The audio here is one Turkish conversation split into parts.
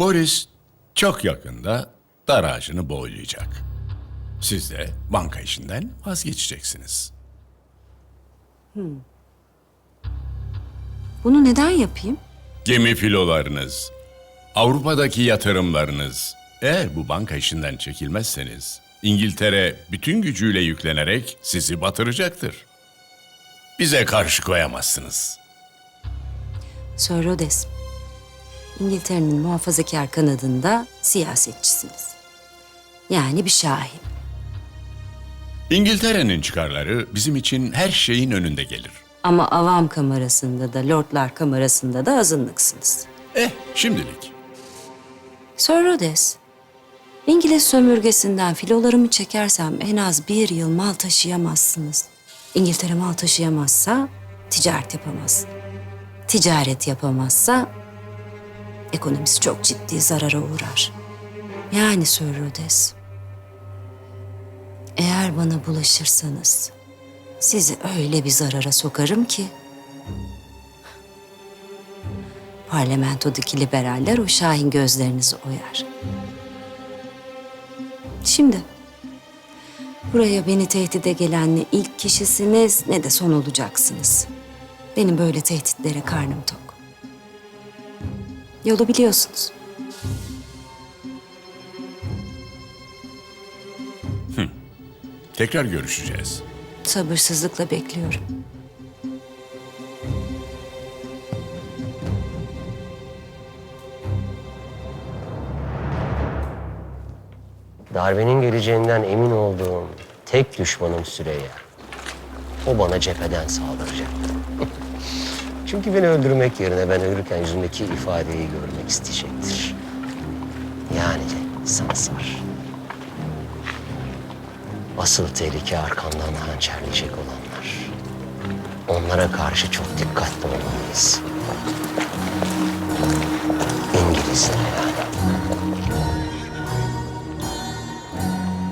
Boris çok yakında dar ağacını boylayacak. Siz de banka işinden vazgeçeceksiniz. Bunu neden yapayım? Gemi filolarınız, Avrupa'daki yatırımlarınız, eğer bu banka işinden çekilmezseniz, İngiltere bütün gücüyle yüklenerek sizi batıracaktır. Bize karşı koyamazsınız. Sir Rhodes, İngiltere'nin muhafazakar kanadında siyasetçisiniz. Yani bir şahin. İngiltere'nin çıkarları bizim için her şeyin önünde gelir. Ama avam kamerasında da, lordlar kamerasında da azınlıksınız. Şimdilik. Sir Rhodes, İngiliz sömürgesinden filolarımı çekersem en az 1 yıl mal taşıyamazsınız. İngiltere mal taşıyamazsa ticaret yapamaz. Ticaret yapamazsa ekonomisi çok ciddi zarara uğrar. Yani Sir Rhodes, eğer bana bulaşırsanız sizi öyle bir zarara sokarım ki parlamentodaki liberaller o şahin gözlerinizi oyar. Şimdi buraya beni tehdide gelen ne ilk kişisiniz ne de son olacaksınız. Benim böyle tehditlere karnım tok. Yolu biliyorsunuz. Tekrar görüşeceğiz. Sabırsızlıkla bekliyorum. Darbenin geleceğinden emin olduğum tek düşmanım Süreyya. O bana cepheden saldıracaktı. Çünkü beni öldürmek yerine ben ölürken yüzümdeki ifadeyi görmek isteyecektir. Yani Sansar. Asıl tehlike arkamdan hançerleyecek olanlar. Onlara karşı çok dikkatli olmalıyız. İngilizler yani.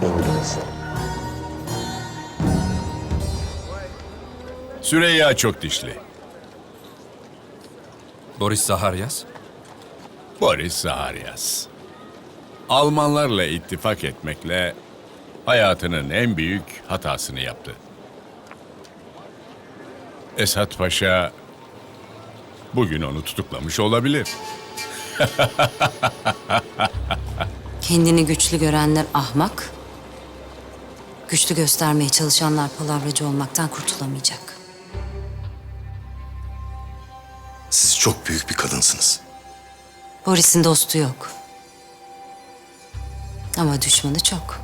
İngilizler. Süreyya çok dişli. Boris Zaharyas. Boris Zaharyas. Almanlarla ittifak etmekle hayatının en büyük hatasını yaptı. Esat Paşa bugün onu tutuklamış olabilir. Kendini güçlü görenler ahmak, güçlü göstermeye çalışanlar palavracı olmaktan kurtulamayacak. Siz çok büyük bir kadınsınız. Boris'in dostu yok. Ama düşmanı çok.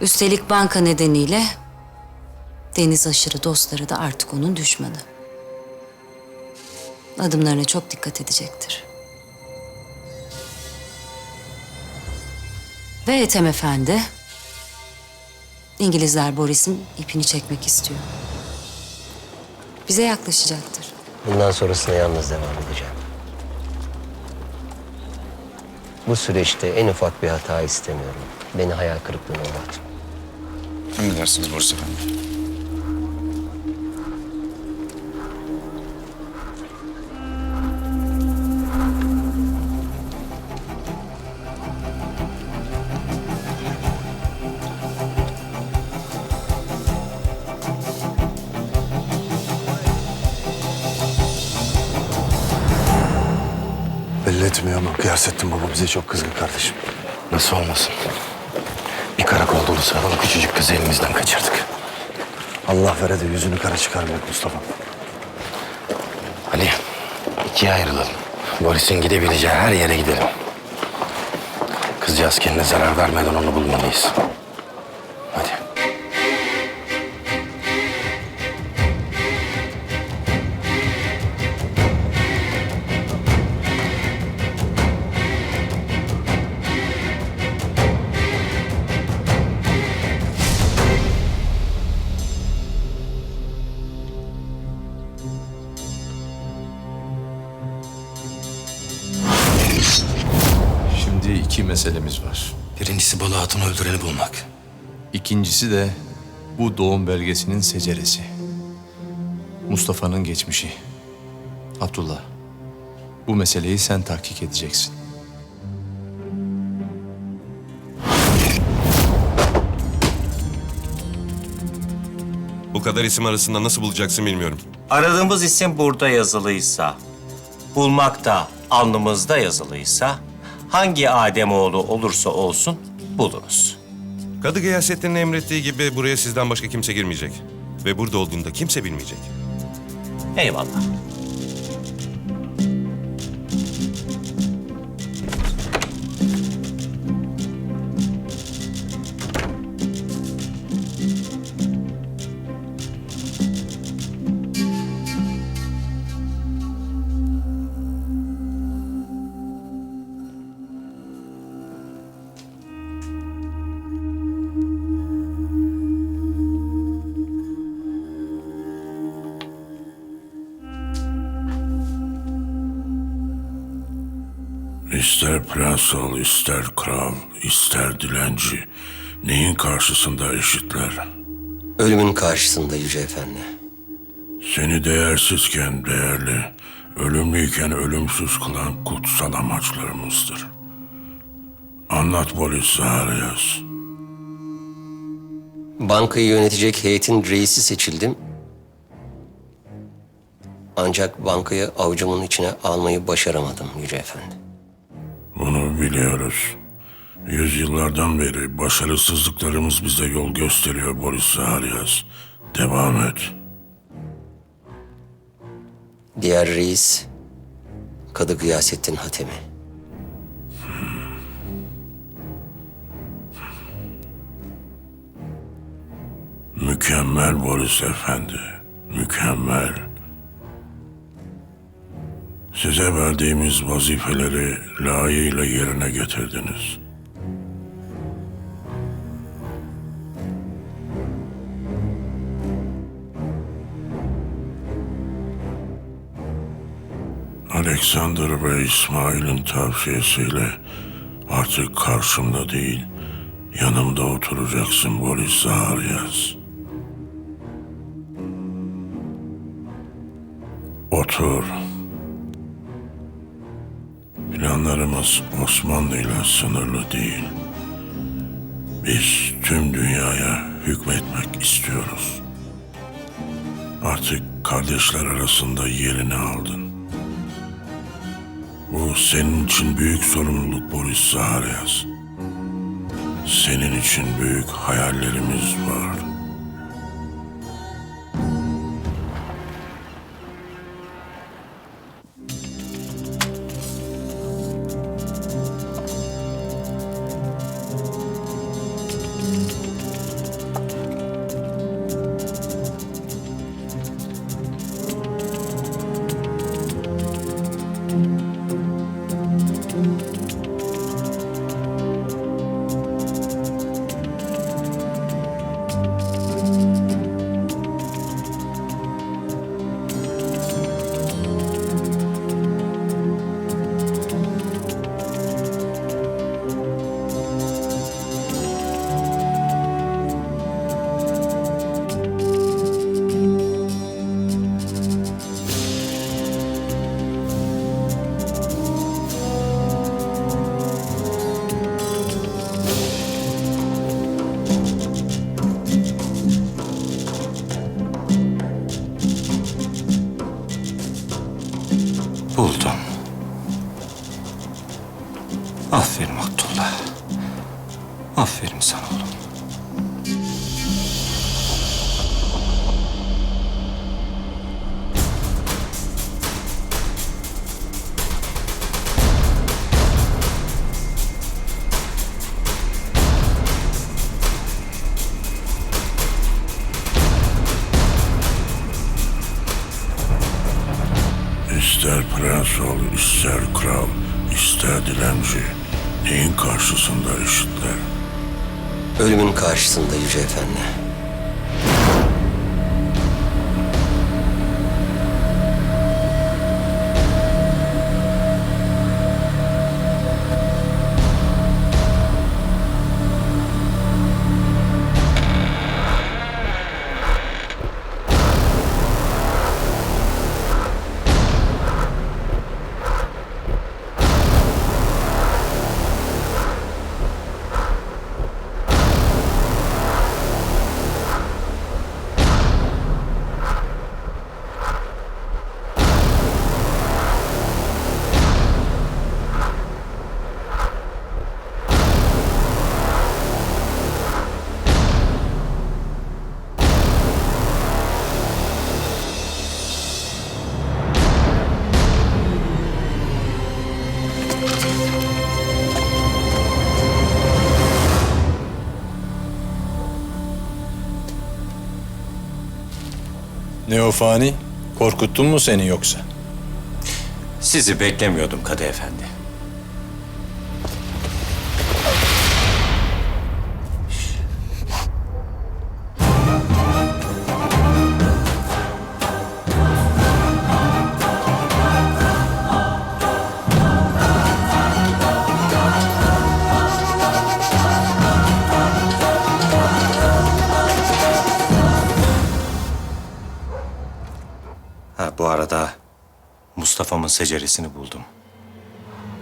Üstelik banka nedeniyle deniz aşırı dostları da artık onun düşmanı. Adımlarına çok dikkat edecektir. Ve Ethem Efendi, İngilizler Boris'in ipini çekmek istiyor. Bize yaklaşacaktır. Bundan sonrasına yalnız devam edeceğim. Bu süreçte en ufak bir hata istemiyorum. Beni hayal kırıklığına uğratma. Emredersiniz Boris Efendi. Belli etmiyor ama Gıyasettin baba bize çok kızgın kardeşim. Nasıl olmasın? Bir karakol dolu sıradan küçücük kızı elimizden kaçırdık. Allah vere de yüzünü kara çıkarmayacak Mustafa. Ali, ikiye ayrılalım. Boris'in gidebileceği her yere gidelim. Kızcağız kendine zarar vermeden onu bulmalıyız. Hadi. Şimdi iki meselemiz var. Birincisi Balı Hatun'u öldüreni bulmak. İkincisi de bu doğum belgesinin seceresi. Mustafa'nın geçmişi. Abdullah, Bu meseleyi sen tahkik edeceksin. Bu kadar isim arasında nasıl bulacaksın bilmiyorum. Aradığımız isim burada yazılıysa, bulmak da alnımızda yazılıysa, hangi Ademoğlu olursa olsun buluruz. Kadı Gıyasettin'in emrettiği gibi buraya sizden başka kimse girmeyecek. Ve burada olduğunda kimse bilmeyecek. Eyvallah. İster prens ol, ister kral, ister dilenci, neyin karşısında eşitler? Ölümün karşısında Yüce Efendi. Seni değersizken değerli, ölümlüyken ölümsüz kılan kutsal amaçlarımızdır. Anlat Boris Zaharias. Bankayı yönetecek heyetin reisi seçildim. Ancak bankayı avucumun içine almayı başaramadım Yüce Efendi. Bunu biliyoruz. Yüzyıllardan beri başarısızlıklarımız bize yol gösteriyor Boris Zaharias. Devam et. Diğer reis, Kadı Gıyasettin Hatemi. Mükemmel Boris Efendi, mükemmel. Size verdiğimiz vazifeleri layığıyla yerine getirdiniz. Alexander ve İsmail'in tavsiyesiyle artık karşımda değil, yanımda oturacaksın Boris Zaharias. Otur. Planlarımız Osmanlı'yla sınırlı değil. Biz tüm dünyaya hükmetmek istiyoruz. Artık kardeşler arasında yerini aldın. Bu senin için büyük sorumluluk Boris Zaharias. Senin için büyük hayallerimiz var. Buldum. Aferin Abdullah. Aferin sana oğlum. İster prens ol, ister kral, ister dilenci, neyin karşısında eşitler? Ölümün karşısında Yüce Efendi. Ne o fani? Korkuttun mu seni yoksa? Sizi beklemiyordum Kadı Efendi. Ha, bu arada Mustafa'mın seceresini buldum.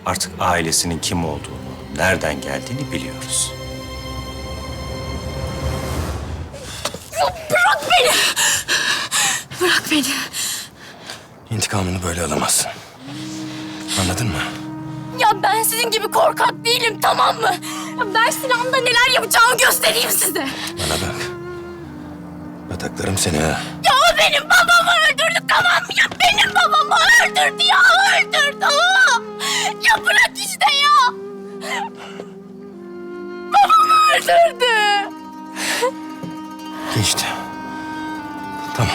Artık ailesinin kim olduğunu, nereden geldiğini biliyoruz. Bırak beni. İntikamını böyle alamazsın. Anladın mı? Ya ben sizin gibi korkak değilim, tamam mı? Ya ben silahımda neler yapacağımı göstereyim size. Bana bak. Bataklarım seni ha. Ya o benim babamı öldürdü, tamam mı? Ya benim babamı öldürdü ya, öldürdü. Aa! Ya bırak işte ya. Babamı öldürdü. Geçti. Tamam.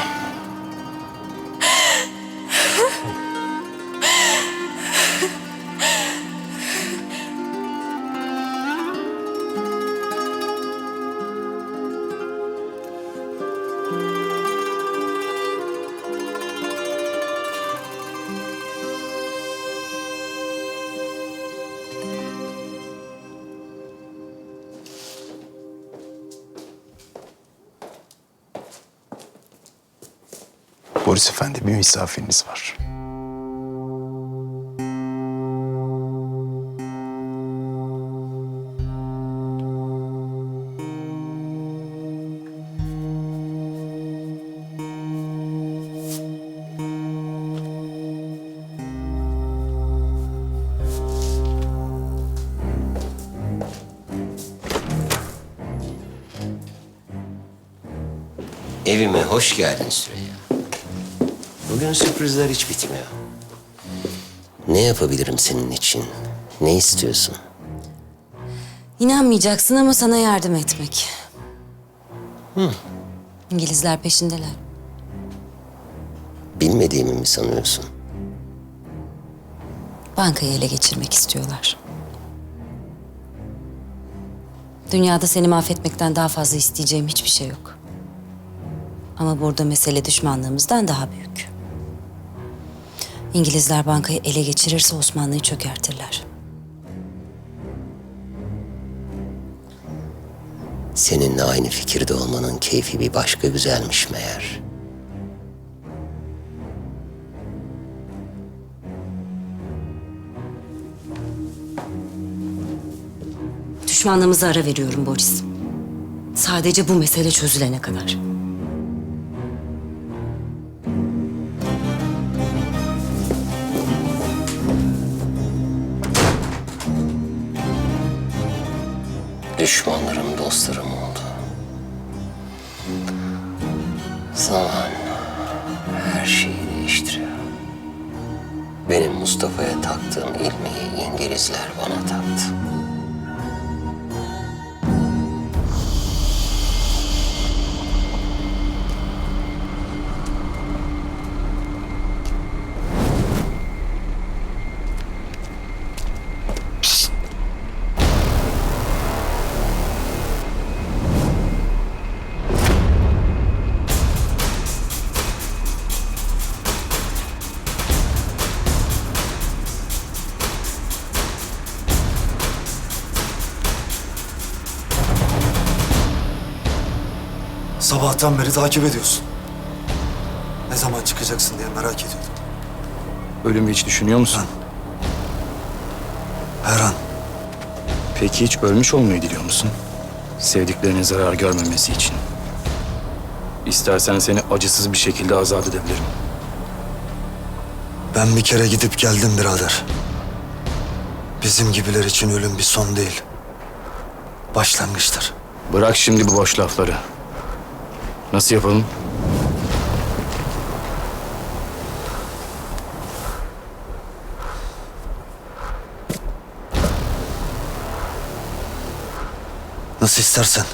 Boris Efendi, bir misafiriniz var. Evime hoş geldin Süreyya. Bugün sürprizler hiç bitmiyor. Ne yapabilirim senin için? Ne istiyorsun? İnanmayacaksın ama sana yardım etmek. İngilizler peşindeler. Bilmediğimi mi sanıyorsun? Bankayı ele geçirmek istiyorlar. Dünyada seni mahvetmekten daha fazla isteyeceğim hiçbir şey yok. Ama burada mesele düşmanlığımızdan daha büyük. İngilizler bankayı ele geçirirse Osmanlı'yı çökertirler. Seninle aynı fikirde olmanın keyfi bir başka güzelmiş meğer. Düşmanlığımıza ara veriyorum Boris. Sadece bu mesele çözülene kadar. Düşmanlarım dostlarım oldu. Zaman her şeyi değiştiriyor. Benim Mustafa'ya taktığım ilmeği İngilizler bana taktı. Sabahtan beri takip ediyorsun. Ne zaman çıkacaksın diye merak ediyordum. Ölümü hiç düşünüyor musun? Her an. Peki hiç ölmüş olmayı diliyor musun? Sevdiklerinin zarar görmemesi için. İstersen seni acısız bir şekilde azat edebilirim. Ben bir kere gidip geldim birader. Bizim gibiler için ölüm bir son değil. Başlangıçtır. Bırak şimdi bu boş lafları. Nasıl yapalım? Nasıl istersen.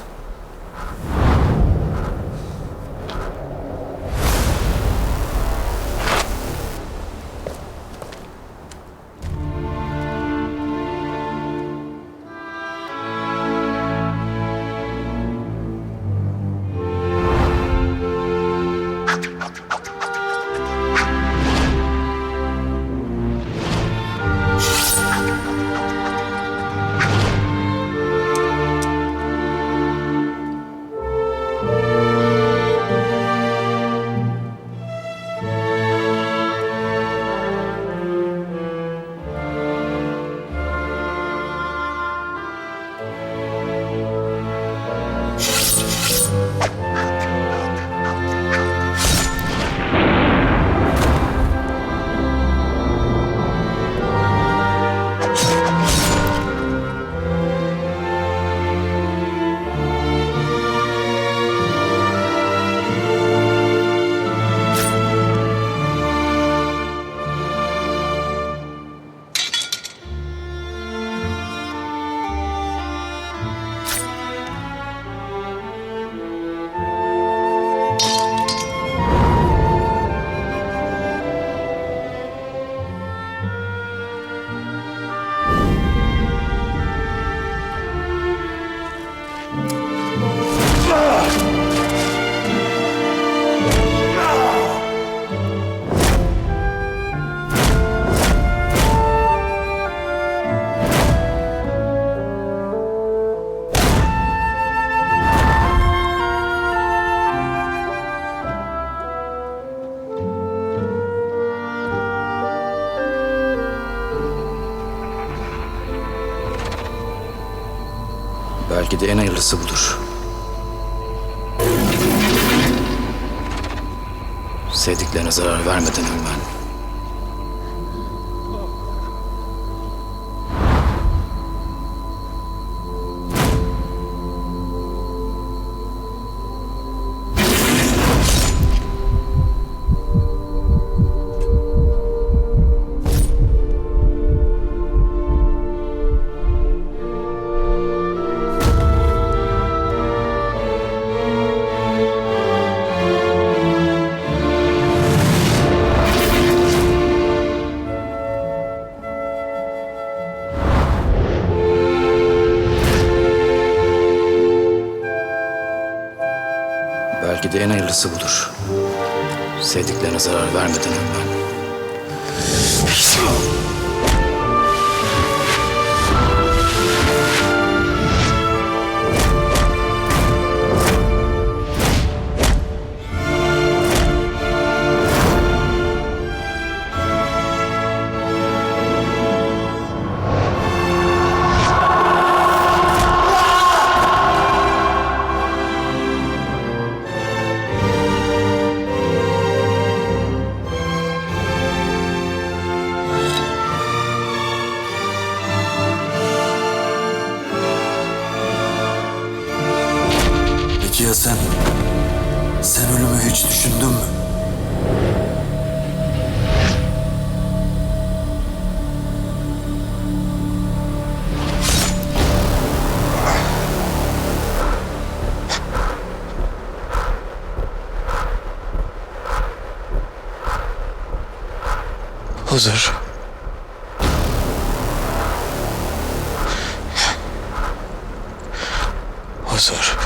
Belki de en hayırlısı budur. Sevdiklerine zarar vermeden ölmen. Belki de en hayırlısı budur. Sevdiklerine zarar vermeden ölmen. Peki ya sen? Sen ölümü hiç düşündün mü? Huzur. Huzur.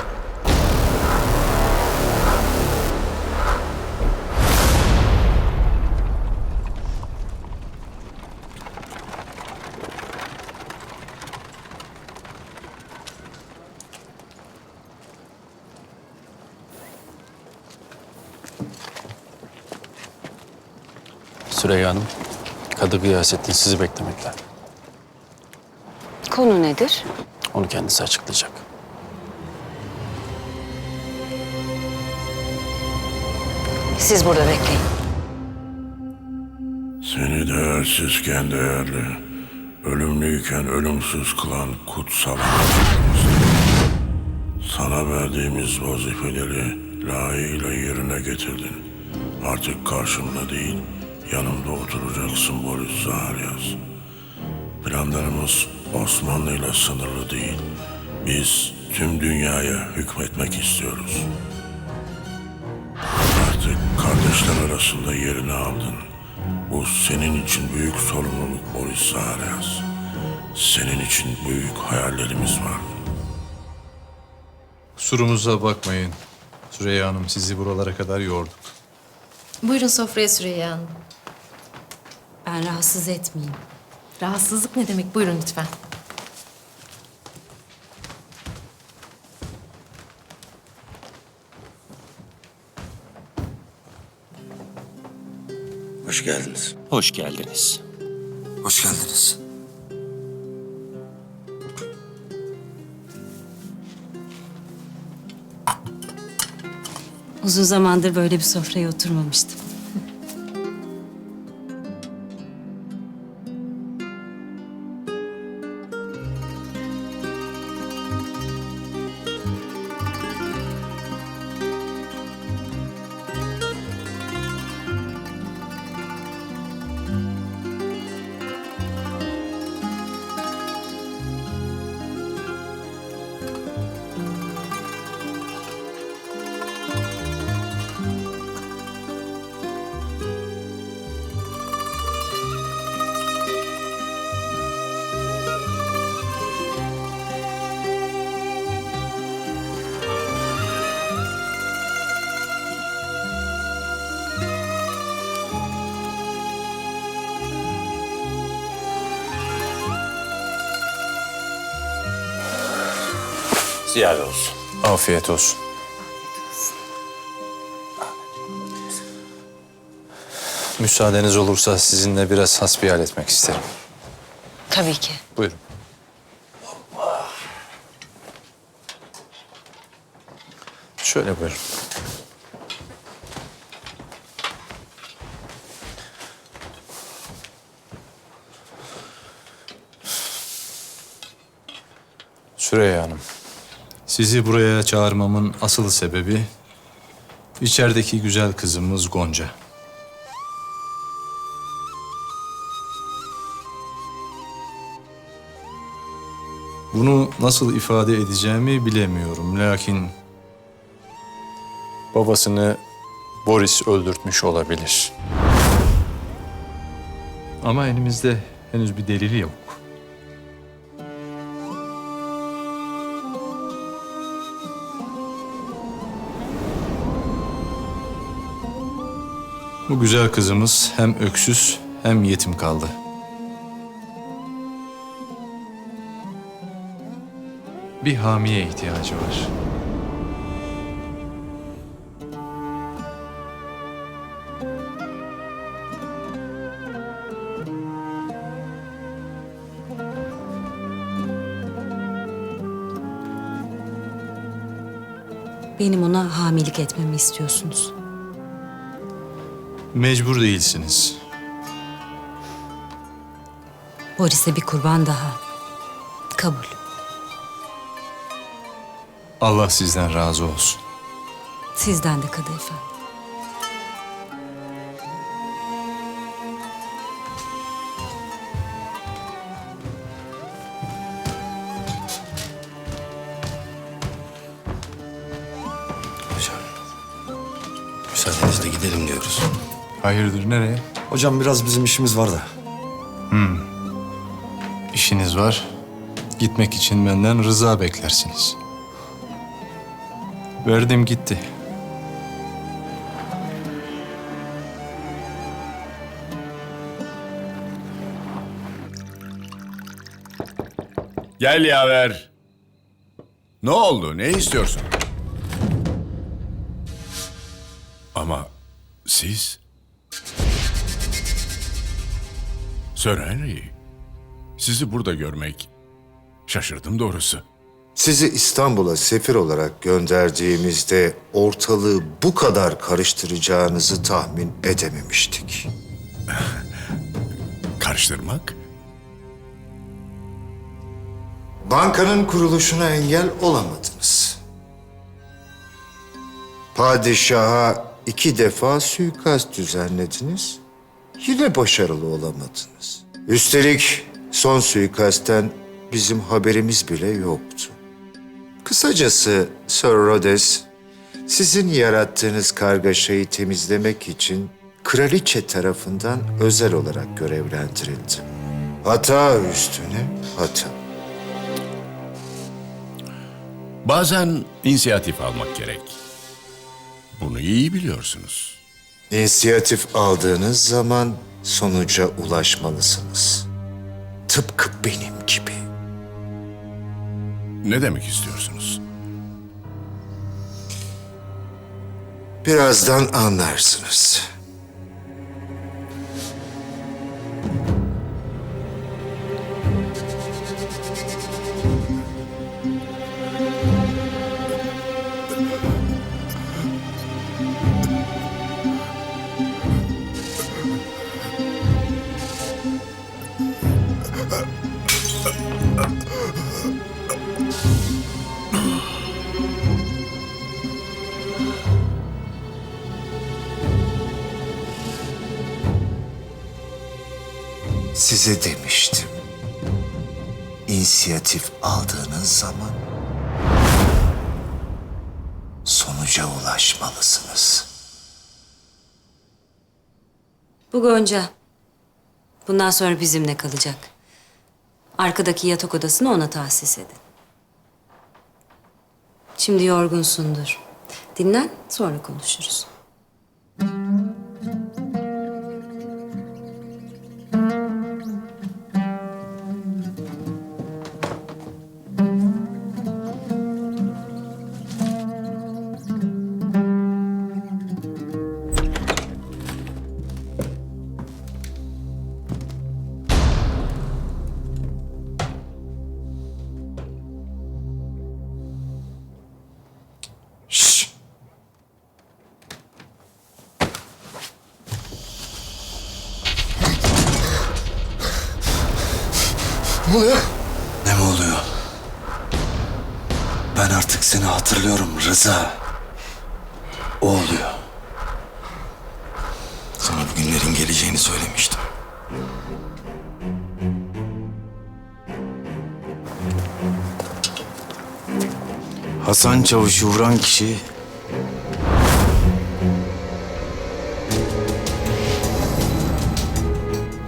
Süreyya Hanım, Kadı Gıyasettin sizi beklemekte. Konu nedir? Onu kendisi açıklayacak. Siz burada bekleyin. Seni değersizken değerli, ölümlüyken ölümsüz kılan kutsal amacımız. Sana verdiğimiz vazifeleri layığıyla yerine getirdin. Artık karşımda değil, yanımda oturacaksın Boris Zaharyas. Planlarımız Osmanlı ile sınırlı değil. Biz tüm dünyaya hükmetmek istiyoruz. Artık kardeşler arasında yerini aldın. Bu senin için büyük sorumluluk Boris Zaharyas. Senin için büyük hayallerimiz var. Kusurumuza bakmayın. Süreyya Hanım sizi buralara kadar yorduk. Buyurun sofraya Süreyya Hanım. Ben rahatsız etmeyeyim. Rahatsızlık ne demek? Buyurun lütfen. Hoş geldiniz. Hoş geldiniz. Hoş geldiniz. Uzun zamandır böyle bir sofraya oturmamıştım. Ziyade olsun. Afiyet olsun. Müsaadeniz olursa sizinle biraz hasbihal etmek isterim. Tabii ki. Buyurun. Şöyle buyurun. Süreyya Hanım, sizi buraya çağırmamın asıl sebebi içerideki güzel kızımız Gonca. Bunu nasıl ifade edeceğimi bilemiyorum. Lakin babasını Boris öldürtmüş olabilir. Ama elimizde henüz bir delili yok. Bu güzel kızımız hem öksüz hem yetim kaldı. Bir hamiye ihtiyacı var. Benim ona hamilelik etmemi istiyorsunuz. Mecbur değilsiniz. Boris'e bir kurban daha. Kabul. Allah sizden razı olsun. Sizden de Kadı Efendi. Hocam, müsaadenizle gidelim diyoruz. Hayırdır, nereye? Hocam biraz bizim işimiz var da. İşiniz var. Gitmek için benden rıza beklersiniz. Verdim gitti. Gel yaver. Ne oldu? Ne istiyorsun? Ama siz... Sir Henry, sizi burada görmek şaşırdım doğrusu. Sizi İstanbul'a sefir olarak gönderdiğimizde ortalığı bu kadar karıştıracağınızı tahmin edememiştik. Karıştırmak? Bankanın kuruluşuna engel olamadınız. Padişaha 2 defa suikast düzenlediniz. Yine başarılı olamadınız. Üstelik son suikastten bizim haberimiz bile yoktu. Kısacası Sir Rhodes, sizin yarattığınız kargaşayı temizlemek için kraliçe tarafından özel olarak görevlendirildi. Hata üstüne hata. Bazen inisiyatif almak gerek. Bunu iyi biliyorsunuz. İnisiyatif aldığınız zaman sonuca ulaşmalısınız. Tıpkı benim gibi. Ne demek istiyorsunuz? Birazdan anlarsınız. Size demiştim. İnisiyatif aldığınız zaman sonuca ulaşmalısınız. Bu Gonca. Bundan sonra bizimle kalacak. Arkadaki yatak odasını ona tahsis edin. Şimdi yorgunsundur. Dinlen, sonra konuşuruz. Şşş! Ne oluyor? Ne mi oluyor? Ben artık seni hatırlıyorum Rıza. O oluyor. Sana bu günlerin geleceğini söylemiştim. Hasan Çavuş'u vuran kişi...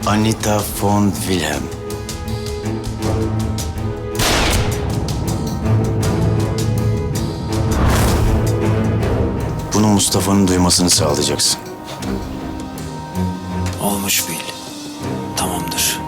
Anita von Wilhelm. Bunu Mustafa'nın duymasını sağlayacaksın. Olmuş bil. Tamamdır.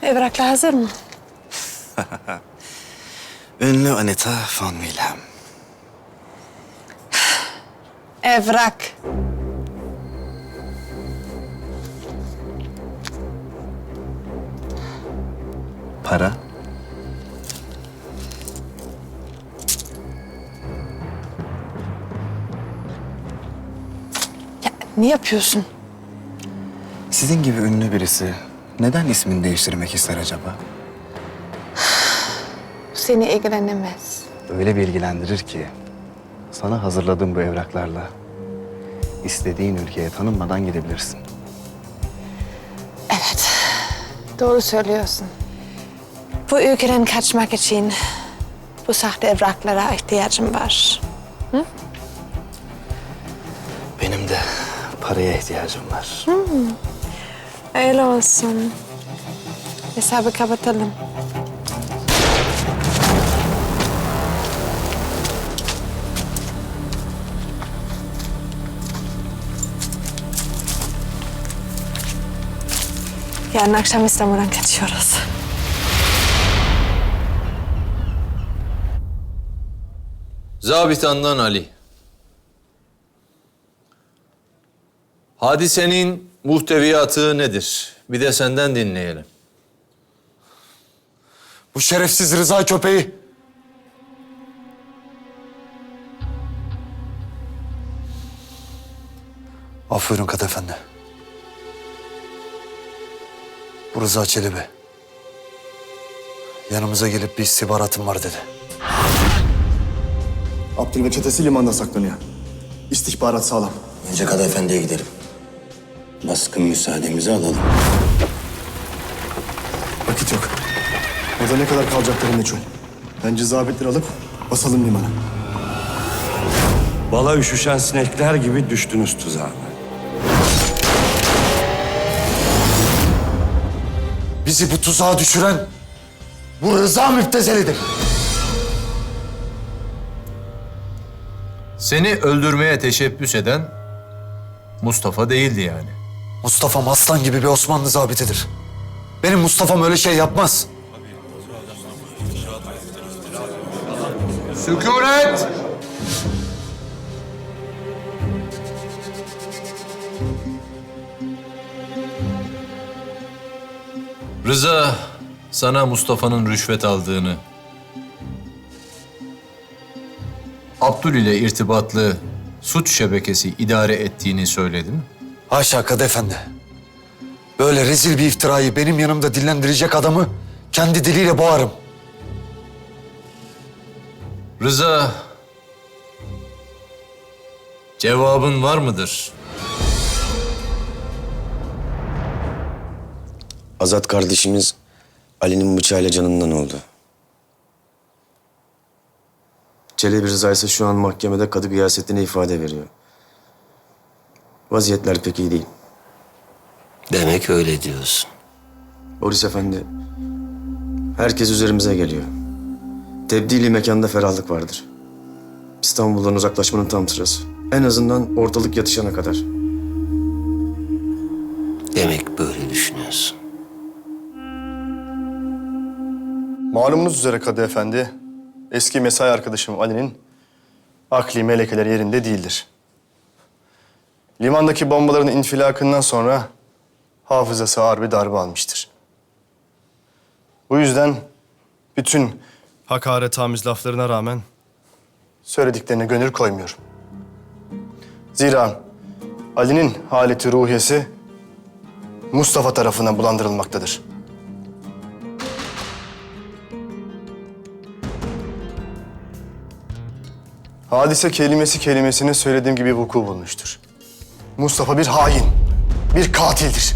Evraklar hazır mı? Ünlü Anita von Wilhelm. Evrak. Para? Ne yapıyorsun? Sizin gibi ünlü birisi neden ismini değiştirmek ister acaba? Seni ilgilenemez. Öyle bir ilgilendirir ki sana hazırladığım bu evraklarla istediğin ülkeye tanınmadan gidebilirsin. Evet. Doğru söylüyorsun. Bu ülkeden kaçmak için bu sahte evraklara ihtiyacım var. Benim de paraya ihtiyacım var. Öyle olsun. Hesabı kapatalım. Yarın akşam İstanbul'dan kaçıyoruz. Zabitandan Ali. Hadisenin muhteviyatı nedir? Bir de senden dinleyelim. Bu şerefsiz Rıza köpeği. Af buyurun Kadı Efendi. Bu Rıza Çelebi. Yanımıza gelip bir istihbaratım var dedi. Abdülme çetesi limanda saklanıyor. İstihbarat sağlam. Önce Kadı Efendi'ye gidelim. Baskın müsaademizi alalım. Vakit yok. Orada ne kadar kalacakları meçhul. Bence zabitleri alıp basalım limana. Bala üşüşen sinekler gibi düştünüz tuzağına. Bizi bu tuzağa düşüren bu Rıza müptezelidir. Seni öldürmeye teşebbüs eden Mustafa değildi yani. Mustafa'm aslan gibi bir Osmanlı zabitidir. Benim Mustafa'm öyle şey yapmaz. Sükunet! Rıza sana Mustafa'nın rüşvet aldığını, Abdül ile irtibatlı suç şebekesi idare ettiğini söyledi mi? Haşa Kadı Efendi. Böyle rezil bir iftirayı benim yanımda dillendirecek adamı kendi diliyle boğarım. Rıza, cevabın var mıdır? Azat kardeşimiz Ali'nin bıçağıyla canından oldu. Çelebi Rıza ise şu an mahkemede kadı gıyasetine ifade veriyor. Vaziyetler pek iyi değil. Demek öyle diyorsun. Boris Efendi, herkes üzerimize geliyor. Tebdili mekanda ferahlık vardır. İstanbul'dan uzaklaşmanın tam sırası. En azından ortalık yatışana kadar. Demek böyle düşünüyorsun. Malumunuz üzere Kadı Efendi, eski mesai arkadaşım Ali'nin akli melekeleri yerinde değildir. Limandaki bombaların infilakından sonra hafızası ağır bir darbe almıştır. Bu yüzden bütün hakaretamiz laflarına rağmen söylediklerine gönül koymuyorum. Zira Ali'nin haleti ruhiyesi Mustafa tarafından bulandırılmaktadır. Hadise kelimesi kelimesine söylediğim gibi vuku bulmuştur. Mustafa bir hain, bir katildir.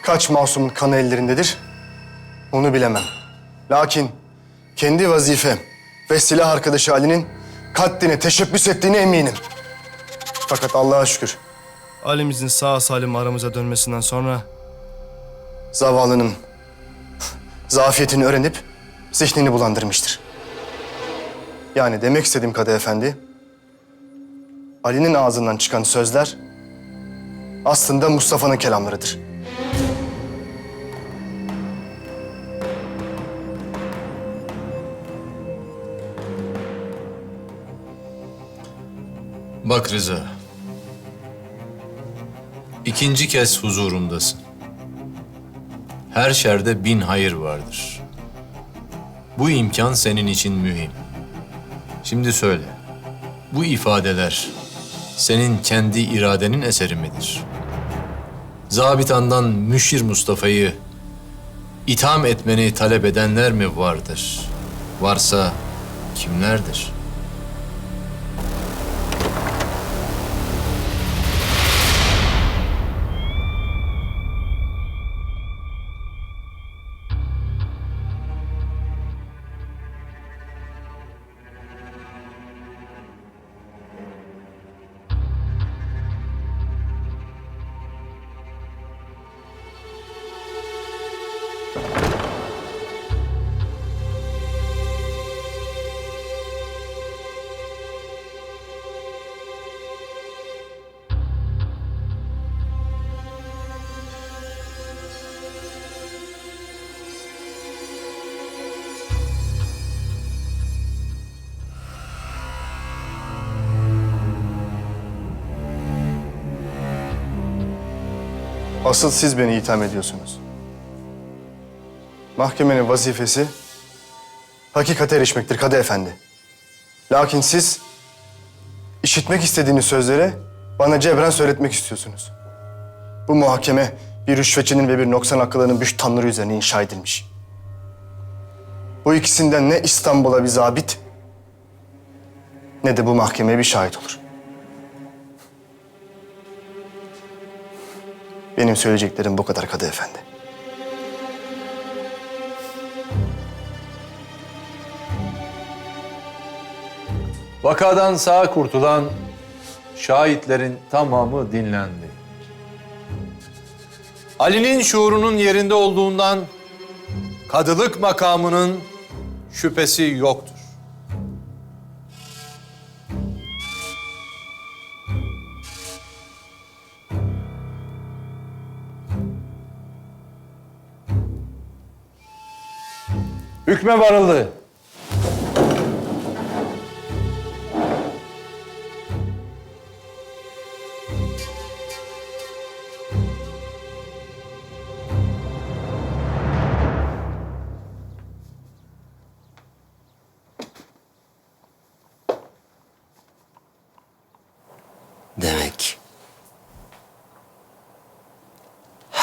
Kaç masumun kanı ellerindedir, onu bilemem. Lakin kendi vazifem ve silah arkadaşı Ali'nin katline teşebbüs ettiğine eminim. Fakat Allah'a şükür, Ali'mizin sağ salim aramıza dönmesinden sonra zavallının zafiyetini öğrenip zihnini bulandırmıştır. Yani demek istediğim Kadı Efendi, Ali'nin ağzından çıkan sözler aslında Mustafa'nın kelamlarıdır. Bak Rıza, ikinci kez huzurumdasın. Her şerde 1000 hayır vardır. Bu imkan senin için mühim. Şimdi söyle, bu ifadeler senin kendi iradenin eseri midir? Zabitandan Müşir Mustafa'yı itham etmeni talep edenler mi vardır? Varsa kimlerdir? Asıl siz beni itham ediyorsunuz. Mahkemenin vazifesi hakikate erişmektir Kadı Efendi. Lakin siz işitmek istediğiniz sözleri bana cebren söyletmek istiyorsunuz. Bu muhakeme bir rüşvetçinin ve bir noksan akıllarının büş tanrı üzerine inşa edilmiş. Bu ikisinden ne İstanbul'a bir zabit ne de bu mahkemeye bir şahit olur. Benim söyleyeceklerim bu kadar Kadı Efendi. Vakadan sağ kurtulan şahitlerin tamamı dinlendi. Ali'nin şuurunun yerinde olduğundan kadılık makamının şüphesi yoktur. Hükme varıldı.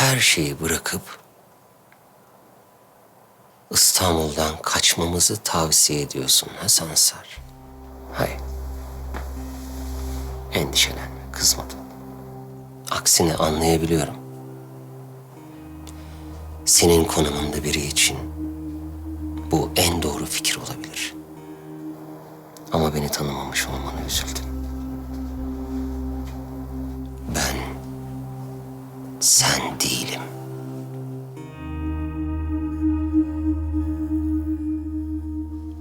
her şeyi bırakıp İstanbul'dan kaçmamızı tavsiye ediyorsun ha Sansar? Hayır. Endişelenme, kızmadım. Aksine anlayabiliyorum. Senin konumunda biri için bu en doğru fikir olabilir. Ama beni tanımamış olmana üzüldüm. Ben sen değilim.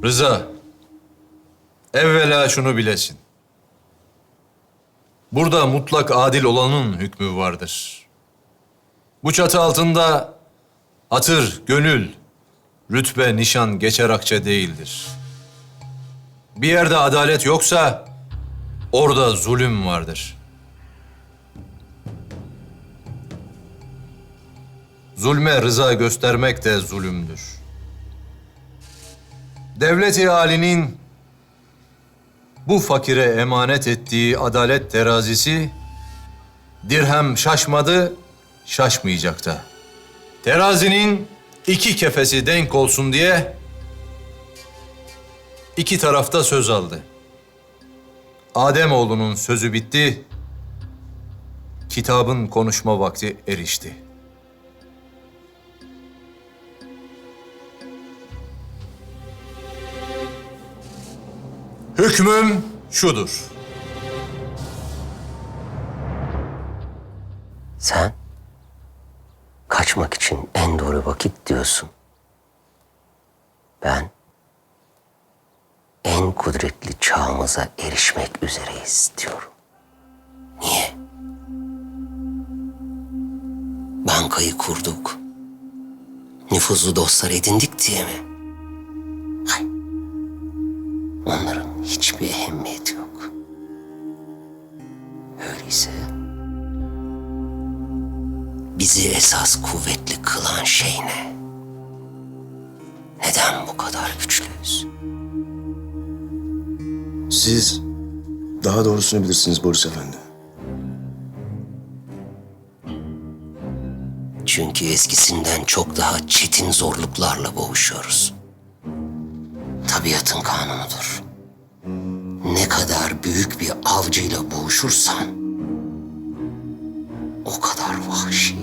Rıza, evvela şunu bilesin. Burada mutlak adil olanın hükmü vardır. Bu çatı altında hatır, gönül, rütbe, nişan geçer akçe değildir. Bir yerde adalet yoksa orada zulüm vardır. Zulme rıza göstermek de zulümdür. Devlet-i âlinin bu fakire emanet ettiği adalet terazisi dirhem şaşmadı, şaşmayacak da. Terazinin iki kefesi denk olsun diye iki tarafta söz aldı. Ademoğlunun sözü bitti, kitabın konuşma vakti erişti. Hükmüm şudur. Sen kaçmak için en doğru vakit diyorsun. Ben en kudretli çağımıza erişmek üzereyiz diyorum. Niye? Bankayı kurduk. Nüfuzlu dostlar edindik diye mi? Hayır. Onların hiçbir ehemmiyeti yok. Öyleyse bizi esas kuvvetli kılan şey ne? Neden bu kadar güçlüyüz? Siz daha doğrusunu bilirsiniz Boris Efendi. Çünkü eskisinden çok daha çetin zorluklarla boğuşuyoruz. Tabiatın kanunudur. Ne kadar büyük bir avcıyla boğuşursan o kadar vahşi,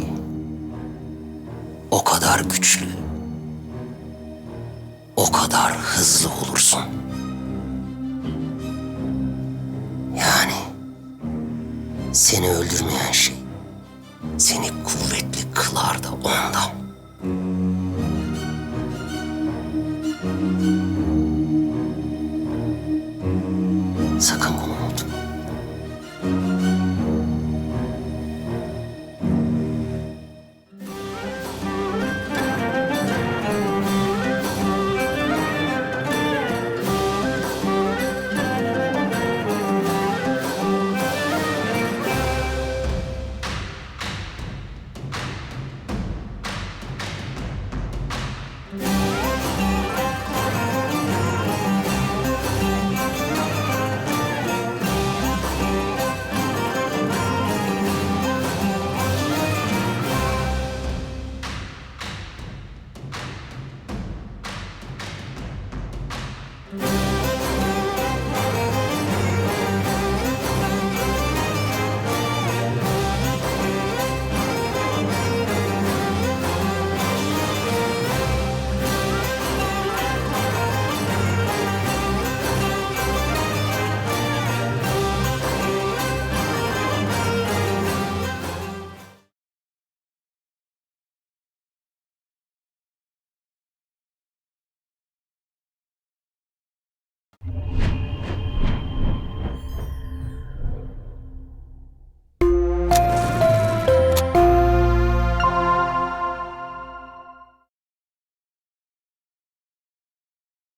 o kadar güçlü, o kadar hızlı olursun. Yani seni öldürmeyen şey seni kuvvetli kılar da ondan.